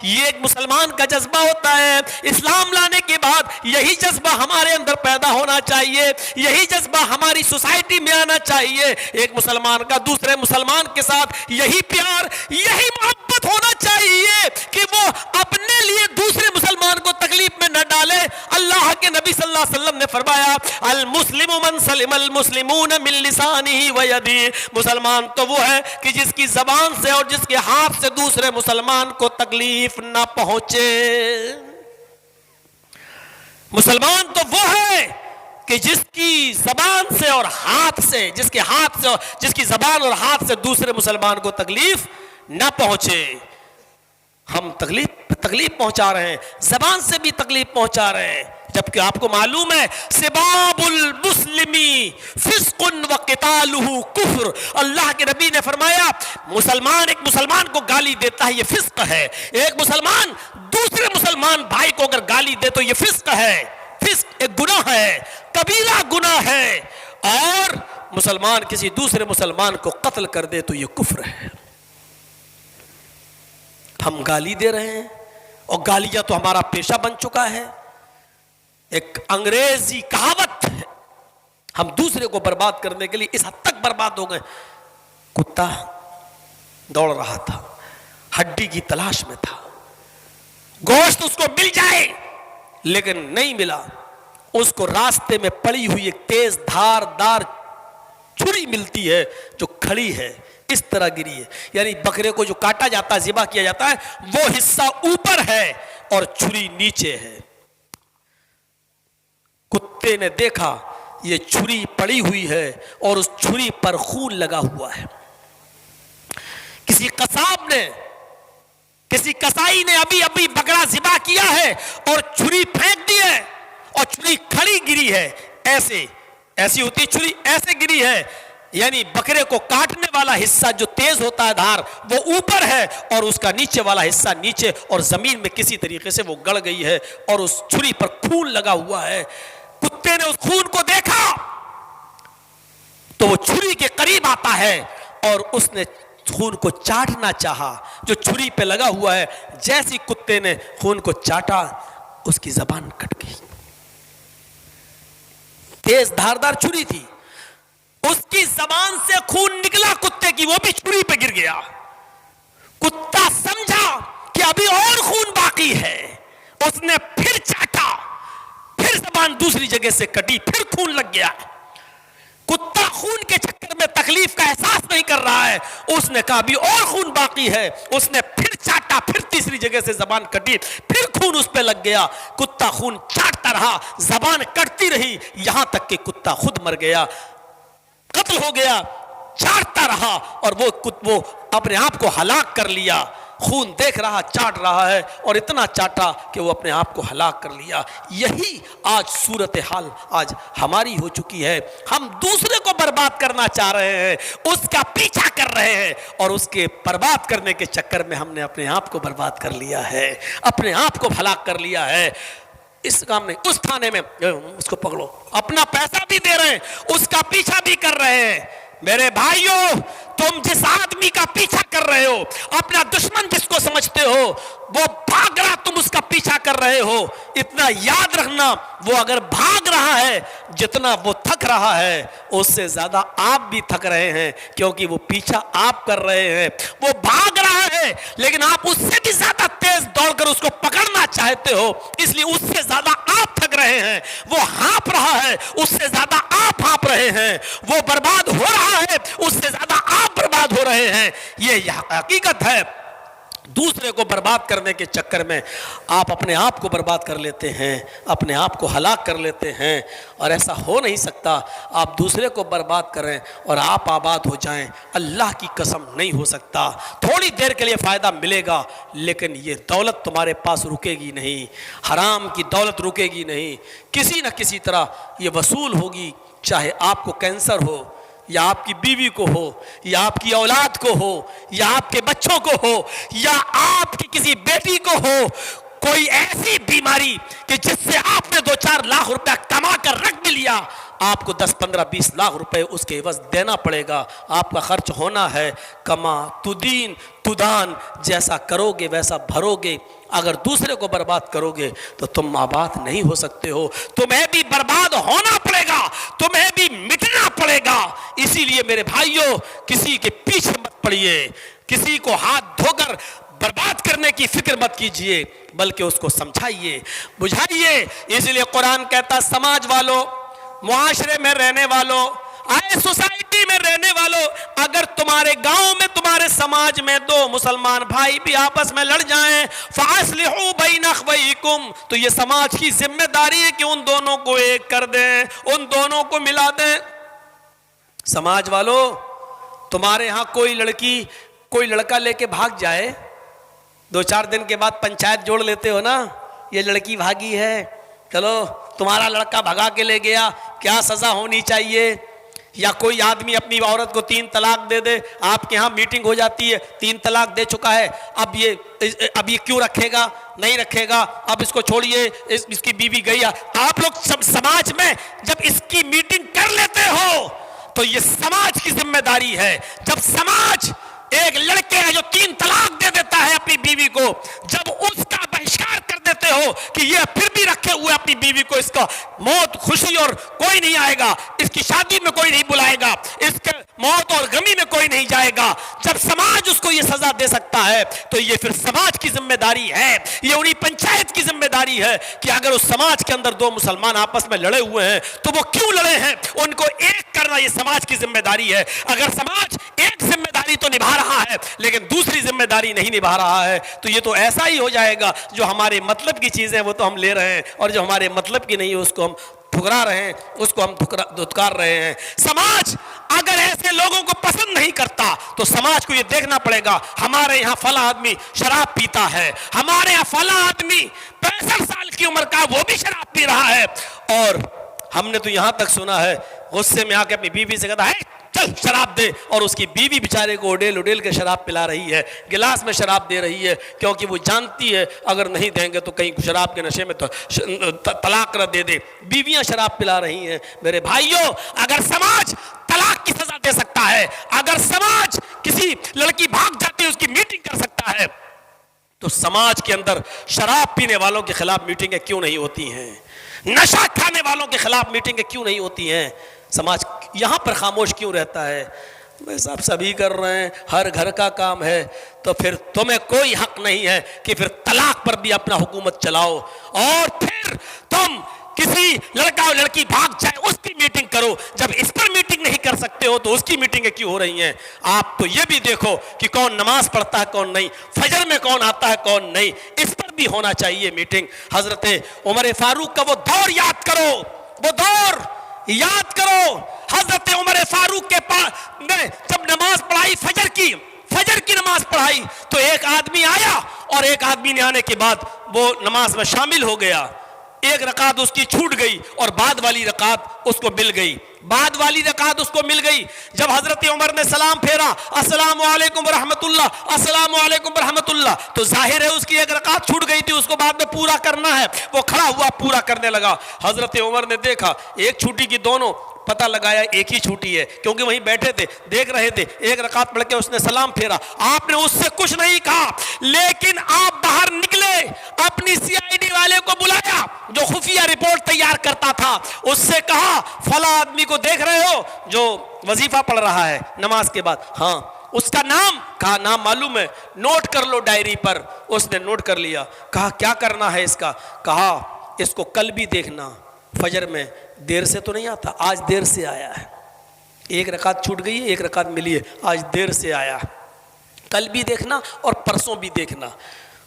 یہ ایک مسلمان کا جذبہ ہوتا ہے. اسلام لانے کے بعد یہی جذبہ ہمارے اندر پیدا ہونا چاہیے, یہی جذبہ ہماری سوسائٹی میں آنا چاہیے. ایک مسلمان کا دوسرے مسلمان کے ساتھ یہی پیار, یہی محبت ہونا چاہیے کہ وہ اپنے لیے دوسرے مسلمان کو تکلیف میں نہ ڈالے. اللہ کے نبی صلی اللہ علیہ وسلم نے فرمایا المسلم من سلم المسلمون من لسانه ويده, مسلمان تو وہ ہے کہ جس کی زبان سے اور جس کے ہاتھ سے دوسرے مسلمان کو تکلیف نہ پہنچے. مسلمان تو وہ ہے کہ جس کی زبان سے اور ہاتھ سے, جس کے ہاتھ سے, جس کی زبان اور ہاتھ سے دوسرے مسلمان کو تکلیف نہ پہنچے. ہم تکلیف پہنچا رہے ہیں, زبان سے بھی تکلیف پہنچا رہے ہیں, جبکہ آپ کو معلوم ہے سباب المسلمی فسق وقتالہ کفر. اللہ کے نبی نے فرمایا مسلمان ایک مسلمان کو گالی دیتا ہے یہ فسق ہے, ایک مسلمان دوسرے مسلمان بھائی کو اگر گالی دے تو یہ فسق ہے. فسق ایک گناہ ہے, کبیرہ گناہ ہے, اور مسلمان کسی دوسرے مسلمان کو قتل کر دے تو یہ کفر ہے. ہم گالی دے رہے ہیں, اور گالیاں تو ہمارا پیشہ بن چکا ہے. ایک انگریزی کہاوت ہے, ہم دوسرے کو برباد کرنے کے لیے اس حد تک برباد ہو گئے. کتا دوڑ رہا تھا, ہڈی کی تلاش میں تھا, گوشت اس کو مل جائے لیکن نہیں ملا. اس کو راستے میں پڑی ہوئی ایک تیز دھار دار چھری ملتی ہے جو کھڑی ہے, اس طرح گری ہے. یعنی بکرے کو جو کاٹا جاتا ہے, ذبح کیا جاتا ہے, وہ حصہ اوپر ہے اور چھری نیچے ہے. کتے نے دیکھا یہ چھری پڑی ہوئی ہے اور اس چھری پر خون لگا ہوا ہے. کسی قصاب نے, کسی کسائی نے ابھی بکرا ذبح کیا ہے اور چھری پھینک دی ہے, اور چھری کھڑی گری ہے. ایسی ہوتی چھری, ایسے گری ہے. یعنی بکرے کو کاٹنے والا حصہ جو تیز ہوتا ہے دھار, وہ اوپر ہے, اور اس کا نیچے والا حصہ نیچے, اور زمین میں کسی طریقے سے وہ گڑ گئی ہے, اور اس چھری پر خون لگا ہوا ہے. کتے نے اس خون کو دیکھا تو وہ چھری کے قریب آتا ہے, اور اس نے خون کو چاٹنا چاہا جو چھری پہ لگا ہوا ہے. جیسی کتے نے خون کو چاٹا, اس کی زبان کٹ گئی. تیز دھاردار چھری تھی, اس کی زبان سے خون نکلا کتے کی, وہ بھی چھری پہ گر گیا. کتا سمجھا کہ ابھی اور خون باقی ہے, اس نے پھر چاٹا, پھر زبان دوسری جگہ سے کٹی, پھر خون لگ گیا. کتا خون کے چکر میں تکلیف کا احساس نہیں کر رہا ہے, اس نے کہا ابھی اور خون باقی ہے, اس نے پھر چاٹا, پھر تیسری جگہ سے زبان کٹی, پھر خون اس پہ لگ گیا. کتا خون چاٹتا رہا, زبان کٹتی رہی, یہاں تک کہ کتا خود مر گیا, قتل ہو گیا. چاٹتا رہا اور وہ اپنے آپ کو ہلاک کر لیا. خون دیکھ رہا, چاٹ رہا ہے, اور اتنا چاٹا کہ وہ اپنے آپ کو ہلاک کر لیا. یہی آج صورتحال آج ہماری ہو چکی ہے. ہم دوسرے کو برباد کرنا چاہ رہے ہیں, اس کا پیچھا کر رہے ہیں, اور اس کے برباد کرنے کے چکر میں ہم نے اپنے آپ کو برباد کر لیا ہے, اپنے آپ کو ہلاک کر لیا ہے. اس کام میں, اس تھانے میں اس کو پکڑو, اپنا پیسہ بھی دے رہے ہیں, اس کا پیچھا بھی کر رہے ہیں. میرے بھائیوں, تم جس آدمی کا پیچھا کر رہے ہو, اپنا دشمن جس کو سمجھتے ہو, وہ بھاگ رہا, تم اس کا پیچھا کر رہے ہو. اتنا یاد رکھنا, وہ اگر بھاگ رہا ہے, جتنا وہ تھک رہا ہے اس سے زیادہ آپ بھی تھک رہے ہیں, کیونکہ وہ پیچھا آپ کر رہے ہیں. وہ بھاگ رہا ہے لیکن آپ اس سے بھی زیادہ تیز دوڑ کر اس کو پکڑنا چاہتے ہو, اس لیے اس سے زیادہ آپ تھک رہے ہیں. وہ ہانپ رہا ہے, اس سے زیادہ آپ ہانپ رہے ہیں. وہ برباد ہو رہا ہے, اس سے زیادہ آپ برباد ہو رہے ہیں. یہ حقیقت ہے. دوسرے کو برباد کرنے کے چکر میں آپ اپنے آپ کو برباد کر لیتے ہیں, اپنے آپ کو ہلاک کر لیتے ہیں, اور ایسا ہو نہیں سکتا. آپ دوسرے کو برباد کریں اور آپ آباد ہو جائیں, اللہ کی قسم نہیں ہو سکتا. تھوڑی دیر کے لیے فائدہ ملے گا, لیکن یہ دولت تمہارے پاس رکے گی نہیں, حرام کی دولت رکے گی نہیں, کسی نہ کسی طرح یہ وصول ہوگی. چاہے آپ کو کینسر ہو, یا آپ کی بیوی کو ہو, یا آپ کی اولاد کو ہو, یا آپ کے بچوں کو ہو, یا آپ کی کسی بیٹی کو ہو, کوئی ایسی بیماری کہ جس سے آپ نے 2-4 لاکھ روپیہ کما کر رکھ بھی لیا, آپ کو 10, 15, 20 لاکھ روپے اس کے عوض دینا پڑے گا. آپ کا خرچ ہونا ہے. کما تدین تدان، جیسا کرو گے ویسا بھرو گے. اگر دوسرے کو برباد کرو گے تو تم آباد نہیں ہو سکتے ہو. تمہیں بھی برباد ہونا پڑے گا، تمہیں بھی مٹنا پڑے گا. اسی لیے میرے بھائیوں، کسی کے پیچھے مت پڑیے، کسی کو ہاتھ دھو کر برباد کرنے کی فکر مت کیجئے، بلکہ اس کو سمجھائیے، بجھائیے. اس لیے قرآن کہتا سماج والوں، معاشرے میں رہنے والوں، آئے سوسائٹی میں رہنے والوں، اگر تمہارے گاؤں میں، تمہارے سماج میں دو مسلمان بھائی بھی آپس میں لڑ جائیں، فَأَصْلِحُوا بَيْنَ أَخْوَيْكُمْ، تو یہ سماج کی ذمہ داری ہے کہ ان دونوں کو ایک کر دیں، ان دونوں کو ملا دیں. سماج والوں، تمہارے ہاں کوئی لڑکا لے کے بھاگ جائے، 2-4 دن کے بعد پنچایت جوڑ لیتے ہو نا، یہ لڑکی بھاگی ہے، چلو تمہارا لڑکا بھگا کے لے گیا، کیا سزا ہونی چاہیے؟ یا کوئی آدمی اپنی عورت کو 3 طلاق دے دے، آپ کے ہاں میٹنگ ہو جاتی ہے، 3 طلاق دے چکا ہے، اب یہ کیوں رکھے گا؟ نہیں رکھے گا، اب اس کو چھوڑیے، اس کی بیوی گئی. آپ لوگ سب سماج میں جب اس کی میٹنگ کر لیتے ہو تو یہ سماج کی ذمہ داری ہے. جب سماج ایک لڑکے ہے جو 3 طلاق دے دیتا ہے اپنی بیوی کو، جب اس کا بہشکار کر دیتے ہو کہ یہ پھر بھی رکھے ہوئے اپنی بیوی کو، اس کا موت خوشی اور کوئی نہیں آئے گا، اس کی شادی میں کوئی نہیں بلائے گا، اس کے موت اور غمی میں کوئی نہیں جائے گا، جب سماج اس کو یہ سزا دے سکتا ہے تو یہ پھر سماج کی ذمہ داری ہے، یہ انہی پنچایت کی ذمہ داری ہے کہ اگر اس سماج کے اندر 2 مسلمان آپس میں لڑے ہوئے ہیں تو وہ کیوں لڑے ہیں، ان کو ایک کرنا یہ سماج کی ذمہ داری ہے. اگر سماج ایک ذمہ داری تو نبھا رہا ہے لیکن دوسری ذمہ داری نہیں نبھا رہا ہے تو یہ تو ایسا ہی ہو جائے گا، جو ہمارے مطلب کی چیزیں وہ تو ہم لے رہے ہیں اور جو ہمارے مطلب کی نہیں ہے اس کو ہم ٹھکرا رہے ہیں، اس کو ہم دھتکار رہے ہیں. سماج اگر ایسے لوگوں کو پسند نہیں کرتا تو سماج کو یہ دیکھنا پڑے گا، ہمارے یہاں فلاں آدمی شراب پیتا ہے، ہمارے یہاں فلاں آدمی 65 سال کی عمر کا وہ بھی شراب پی رہا ہے، اور ہم نے تو یہاں تک سنا ہے غصے میں آ کے اپنی بیوی سے کہتا ہے چل شراب دے، اور اس کی بیوی بیچارے کو اڈیل کے شراب پلا رہی ہے، گلاس میں شراب دے رہی ہے، کیونکہ وہ جانتی ہے اگر نہیں دیں گے تو کہیں شراب کے نشے میں تو طلاق نہ دے دے. بیویاں شراب پلا رہی ہیں. میرے بھائیوں، اگر سماج طلاق کی سزا دے سکتا ہے، اگر سماج کسی لڑکی بھاگ جاتی ہے اس کی میٹنگ کر سکتا ہے، تو سماج کے اندر شراب پینے والوں کے خلاف میٹنگیں کیوں نہیں ہوتی ہیں؟ نشہ کھانے والوں کے خلاف میٹنگیں کیوں نہیں ہوتی ہیں؟ سماج یہاں پر خاموش کیوں رہتا ہے؟ بھائی صاحب سبھی کر رہے ہیں، ہر گھر کا کام ہے، تو پھر تمہیں کوئی حق نہیں ہے کہ پھر طلاق پر بھی اپنا حکومت چلاؤ، اور پھر تم کسی لڑکا اور لڑکی بھاگ جائے اس کی میٹنگ کرو. جب اس پر میٹنگ نہیں کر سکتے ہو تو اس کی میٹنگیں کیوں ہو رہی ہیں؟ آپ تو یہ بھی دیکھو کہ کون نماز پڑھتا ہے کون نہیں، فجر میں کون آتا ہے کون نہیں، اس پر بھی ہونا چاہیے میٹنگ. حضرت عمر فاروق کا وہ دور یاد کرو، وہ دور یاد کرو. حضرت عمر فاروق کے پاس نے جب نماز پڑھائی فجر کی نماز پڑھائی تو ایک آدمی آیا، اور ایک آدمی نے آنے کے بعد وہ نماز میں شامل ہو گیا. ایک رکعت اس کی چھوٹ گئی اور بعد والی رکعت اس کو مل گئی. جب حضرت عمر نے سلام پھیرا، السلام علیکم ورحمۃ اللہ، السلام علیکم ورحمۃ اللہ، تو ظاہر ہے اس کی ایک رکعت چھوٹ گئی تھی، اس کو بعد میں پورا کرنا ہے. وہ کھڑا ہوا پورا کرنے لگا. حضرت عمر نے دیکھا ایک چھوٹی کی دونوں، پتہ لگایا ایک ہی چھوٹی ہے، کیونکہ وہیں بیٹھے تھے دیکھ رہے تھے. ایک رکعت پڑھ کے اس نے سلام پھیرا، آپ نے اس سے کچھ نہیں کہا، لیکن آپ باہر نکلے، اپنی CID والے کو بلایا جو خفیہ رپورٹ تیار کرتا تھا، اس سے کہا فلاں آدمی کو دیکھ رہے ہو جو وظیفہ پڑھ رہا ہے نماز کے بعد؟ ہاں. اس کا نام؟ کہا نام معلوم ہے، نوٹ کر لو ڈائری پر. اس نے نوٹ کر لیا. کہا کیا کرنا ہے اس کا؟ کہا اس کو کل بھی دیکھنا، فجر میں دیر سے تو نہیں آتا، آج دیر سے آیا ہے. ایک رکعت چھوٹ گئی ہے، ایک رکعت ملی ہے، آج دیر سے آیا، کل بھی دیکھنا اور پرسوں بھی دیکھنا.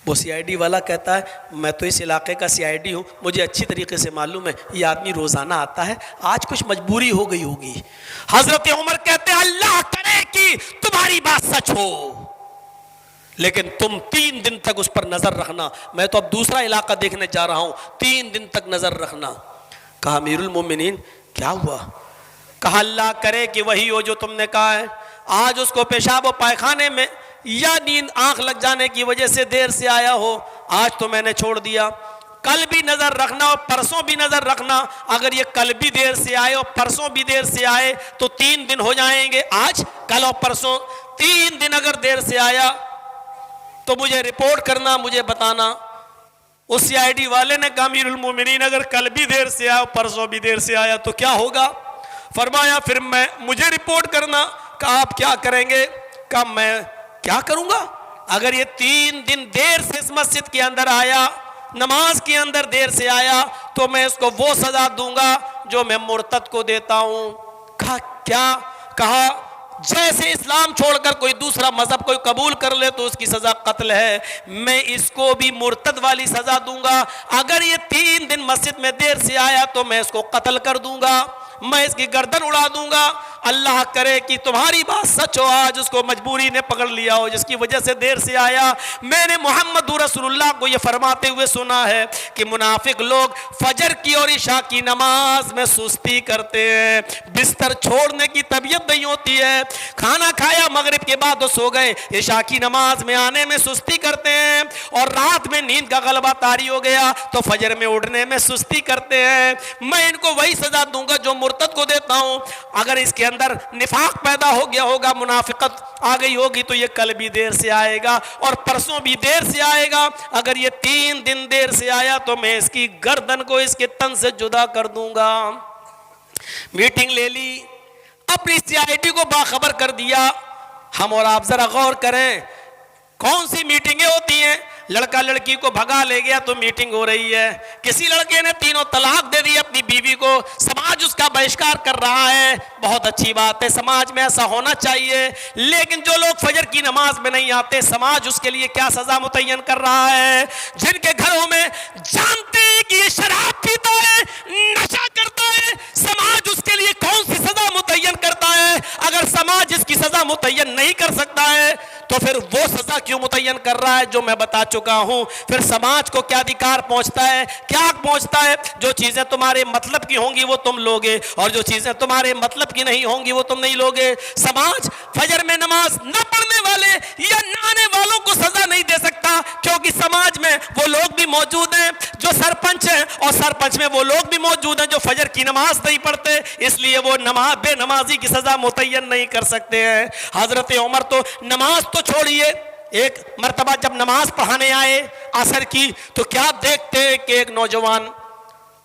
وہ CID والا کہتا ہے میں تو اس علاقے کا CID ہوں، مجھے اچھی طریقے سے معلوم ہے یہ آدمی روزانہ آتا ہے، آج کچھ مجبوری ہو گئی ہوگی. حضرت عمر کہتے ہیں اللہ کرے کہ تمہاری بات سچ ہو، لیکن تم 3 دن تک اس پر نظر رکھنا. میں تو اب دوسرا علاقہ دیکھنے جا رہا ہوں، 3 دن تک نظر رکھنا. کہا امیر المومنین کیا ہوا؟ کہا اللہ کرے کہ وہی ہو جو تم نے کہا ہے، آج اس کو پیشاب و پائخانے میں یا نیند آنکھ لگ جانے کی وجہ سے دیر سے آیا ہو، آج تو میں نے چھوڑ دیا، کل بھی نظر رکھنا اور پرسوں بھی نظر رکھنا. اگر یہ کل بھی دیر سے آئے اور پرسوں بھی دیر سے آئے تو 3 دن ہو جائیں گے. آج کل اور پرسوں 3 دن اگر دیر سے آیا تو مجھے رپورٹ کرنا, مجھے بتانا. اس سی آئی ڈی والے نے کہا امیر المومنین اگر کل بھی دیر سے آیا پرسوں بھی دیر سے آیا تو کیا ہوگا؟ فرمایا پھر مجھے رپورٹ کرنا. کہا آپ کیا کریں گے؟ کہا میں کیا کروں گا؟ اگر یہ 3 دن دیر سے اس مسجد کے اندر آیا, نماز کے اندر دیر سے آیا, تو میں اس کو وہ سزا دوں گا جو میں مرتد کو دیتا ہوں. کہا کیا؟ کہا جیسے اسلام چھوڑ کر کوئی دوسرا مذہب کوئی قبول کر لے تو اس کی سزا قتل ہے, میں اس کو بھی مرتد والی سزا دوں گا. اگر یہ 3 دن مسجد میں دیر سے آیا تو میں اس کو قتل کر دوں گا, میں اس کی گردن اڑا دوں گا. اللہ کرے کہ تمہاری بات سچ ہو, آج اس کو مجبوری نے پکڑ لیا ہو جس کی وجہ سے دیر سے آیا. میں نے محمد رسول اللہ کو یہ فرماتے ہوئے سنا ہے کہ منافق لوگ فجر کی اور عشاء کی نماز میں سستی کرتے ہیں, بستر چھوڑنے کی طبیعت نہیں ہوتی ہے. کھانا کھایا مغرب کے بعد وہ سو گئے, عشاء کی نماز میں آنے میں سستی کرتے ہیں, اور رات میں نیند کا غلبہ طاری ہو گیا تو فجر میں اٹھنے میں سستی کرتے ہیں. میں ان کو وہی سزا دوں گا جو مرتد کو دیتا ہوں. اگر اس کے اندر نفاق پیدا ہو گیا ہوگا, منافقت آ گئی ہوگی, تو یہ کل بھی دیر سے آئے گا اور پرسوں بھی دیر سے آئے گا. اگر یہ 3 دن دیر سے آیا تو میں اس کی گردن کو اس کے تن سے جدا کر دوں گا. میٹنگ لے لی, اپنی سی آئی ٹی کو باخبر کر دیا. ہم اور آپ ذرا غور کریں, کون سی میٹنگیں ہوتی ہیں؟ لڑکا لڑکی کو بھگا لے گیا تو میٹنگ ہو رہی ہے. کسی لڑکے نے 3 طلاق دے دی اپنی بیوی کو, سماج اس کا بہشکار کر رہا ہے. بہت اچھی بات ہے, سماج میں ایسا ہونا چاہیے. لیکن جو لوگ فجر کی نماز میں نہیں آتے, سماج اس کے لیے کیا سزا متعین کر رہا ہے؟ جن کے گھروں میں جانتے ہیں کہ یہ شراب پیتا ہے, نشہ کرتا ہے, سماج اس کے لیے کون سی سزا متعین کرتا ہے؟ اگر سماج اس کی سزا متعین نہیں کر سکتا ہے تو پھر وہ سزا کیوں متعین کر رہا ہے جو میں بتا چکا ہوں. پھر سماج کو کیا ادھیکار پہنچتا ہے, کیا حق پہنچتا ہے؟ جو چیزیں تمہارے مطلب کی ہوں گی وہ تم لوگے, اور جو چیزیں تمہارے مطلب کی نہیں ہوں گی وہ تم نہیں لوگے. سماج فجر میں نماز نہ پڑھنے والے یا نہ آنے والوں کو سزا نہیں دے سکتا, کیونکہ سماج میں وہ لوگ بھی موجود ہیں جو سرپنچ ہیں, اور سرپنچ میں وہ لوگ بھی موجود ہیں جو فجر کی نماز نہیں پڑھتے, اس لیے وہ بے نمازی کی سزا متعین نہیں کر سکتے ہیں. حضرت عمر تو نماز تو چھوڑیے, ایک مرتبہ جب نماز پڑھانے آئے عصر کی تو کیا دیکھتے کہ ایک نوجوان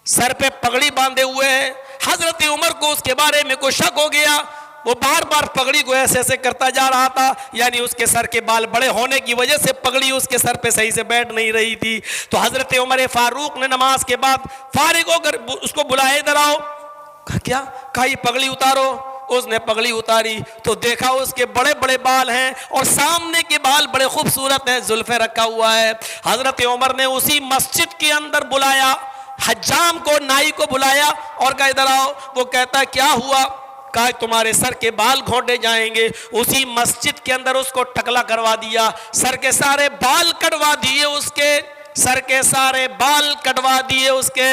سر پہ پگڑی باندھے ہوئے ہیں. حضرت عمر کو اس کے بارے میں کوئی شک ہو گیا, وہ بار بار پگڑی کو ایسے ایسے کرتا جا رہا تھا, یعنی اس کے سر کے بال بڑے ہونے کی وجہ سے پگڑی اس کے سر پہ صحیح سے بیٹھ نہیں رہی تھی. تو حضرت عمر فاروق نے نماز کے بعد فارغ ہو کر اس کو بلائے, ادھر آؤ. کیا کہا, یہ پگڑی اتارو. اس نے پگڑی اتاری تو دیکھا اس کے بڑے بڑے بال ہیں اور سامنے کے بال بڑے خوبصورت ہیں, زلفیں رکھا ہوا ہے. حضرت عمر نے اسی مسجد کے اندر بلایا, حجام کو, نائی کو بلایا اور کہا ادھر آؤ. وہ کہتا ہے کیا ہوا؟ کہا تمہارے سر کے بال گھونٹے جائیں گے. اسی مسجد کے اندر اس کو ٹکلا کروا دیا, سر کے سارے بال کٹوا دیے, اس کے سر کے سارے بال کٹوا دیے اس کے.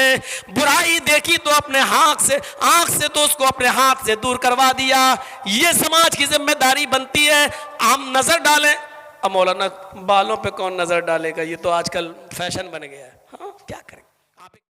برائی دیکھی تو اپنے آنکھ سے تو اس کو اپنے ہاتھ سے دور کروا دیا. یہ سماج کی ذمہ داری بنتی ہے. ہم نظر ڈالیں, اب مولانا بالوں پہ کون نظر ڈالے گا, یہ تو آج کل فیشن بن گیا ہے. ہاں کیا کریں.